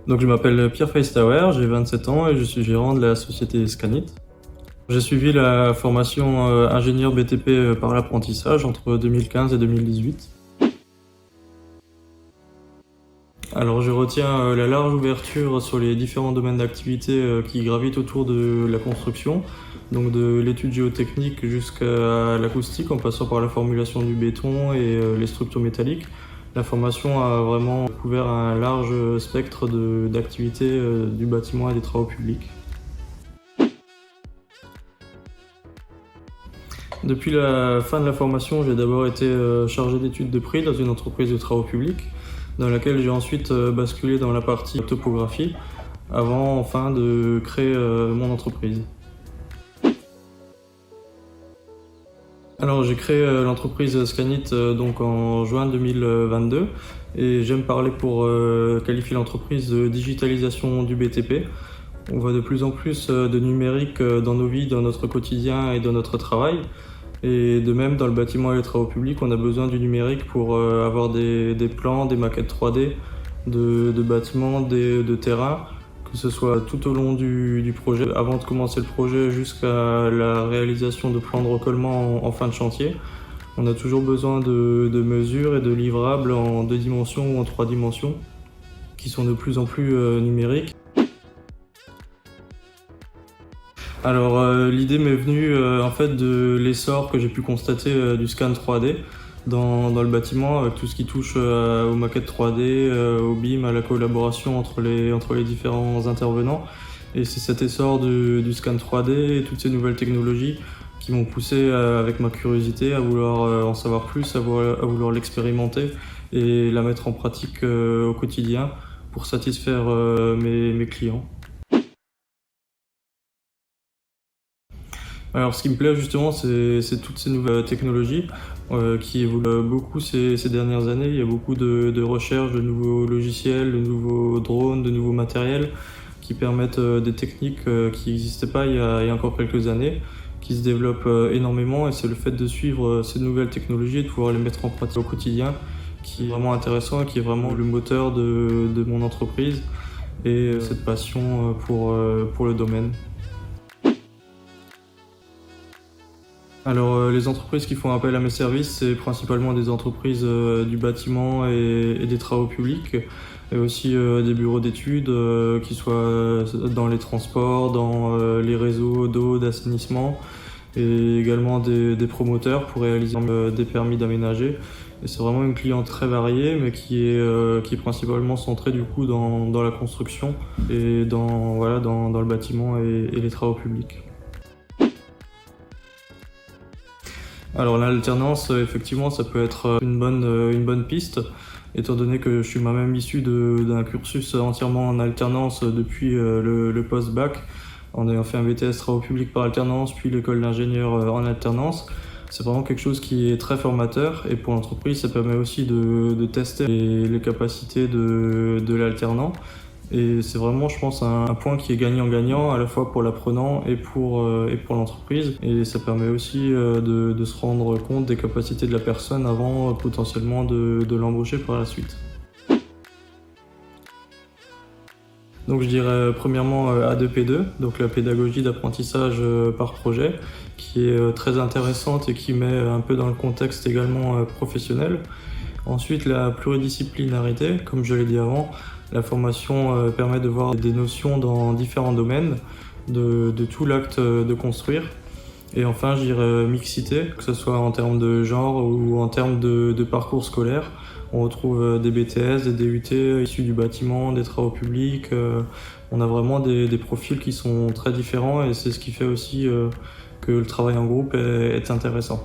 Donc je m'appelle Pierre Feistauer, j'ai 27 ans et je suis gérant de la société Scanit. J'ai suivi la formation ingénieur BTP par l'apprentissage entre 2015 et 2018. Alors je retiens la large ouverture sur les différents domaines d'activité qui gravitent autour de la construction, donc de l'étude géotechnique jusqu'à l'acoustique en passant par la formulation du béton et les structures métalliques. La formation a vraiment couvert un large spectre d'activités du bâtiment et des travaux publics. Depuis la fin de la formation, j'ai d'abord été chargé d'études de prix dans une entreprise de travaux publics, dans laquelle j'ai ensuite basculé dans la partie topographie, avant enfin de créer mon entreprise. Alors j'ai créé l'entreprise Scanit donc en juin 2022 et j'aime parler pour qualifier l'entreprise de digitalisation du BTP. On voit de plus en plus de numérique dans nos vies, dans notre quotidien et dans notre travail. Et de même, dans le bâtiment et les travaux publics, on a besoin du numérique pour avoir des plans, des maquettes 3D de bâtiments, de terrains, que ce soit tout au long du projet, avant de commencer le projet jusqu'à la réalisation de plans de recollement en fin de chantier. On a toujours besoin de mesures et de livrables en 2 dimensions ou en 3 dimensions, qui sont de plus en plus numériques. Alors l'idée m'est venue en fait de l'essor que j'ai pu constater du scan 3D dans le bâtiment, avec tout ce qui touche aux maquettes 3D, au BIM, à la collaboration entre les différents intervenants. Et c'est cet essor du scan 3D et toutes ces nouvelles technologies qui m'ont poussé avec ma curiosité à vouloir en savoir plus, à vouloir l'expérimenter et la mettre en pratique au quotidien pour satisfaire mes clients. Alors ce qui me plaît justement, c'est toutes ces nouvelles technologies qui évoluent beaucoup ces dernières années. Il y a beaucoup de recherches, de nouveaux logiciels, de nouveaux drones, de nouveaux matériels qui permettent des techniques qui n'existaient pas il y a encore quelques années, qui se développent énormément, et c'est le fait de suivre ces nouvelles technologies et de pouvoir les mettre en pratique au quotidien qui est vraiment intéressant et qui est vraiment le moteur de mon entreprise et cette passion pour le domaine. Alors les entreprises qui font appel à mes services, c'est principalement des entreprises du bâtiment et des travaux publics, et aussi des bureaux d'études qui soient dans les transports, dans les réseaux d'eau, d'assainissement, et également des promoteurs pour réaliser des permis d'aménager. Et c'est vraiment une clientèle très variée, mais qui est principalement centrée du coup dans la construction et dans le bâtiment et les travaux publics. Alors l'alternance, effectivement, ça peut être une bonne piste, étant donné que je suis moi-même issu d'un cursus entièrement en alternance depuis le post-bac, en ayant fait un BTS travaux publics par alternance, puis l'école d'ingénieur en alternance. C'est vraiment quelque chose qui est très formateur, et pour l'entreprise, ça permet aussi de tester les capacités de l'alternant. Et c'est vraiment, je pense, un point qui est gagnant-gagnant à la fois pour l'apprenant et pour l'entreprise. Et ça permet aussi de se rendre compte des capacités de la personne avant potentiellement de l'embaucher par la suite. Donc je dirais premièrement A2P2, donc la pédagogie d'apprentissage par projet, qui est très intéressante et qui met un peu dans le contexte également professionnel. Ensuite, la pluridisciplinarité, comme je l'ai dit avant, la formation permet de voir des notions dans différents domaines, de tout l'acte de construire. Et enfin, je dirais mixité, que ce soit en termes de genre ou en termes de parcours scolaire. On retrouve des BTS, des DUT issus du bâtiment, des travaux publics. On a vraiment des profils qui sont très différents, et c'est ce qui fait aussi que le travail en groupe est intéressant.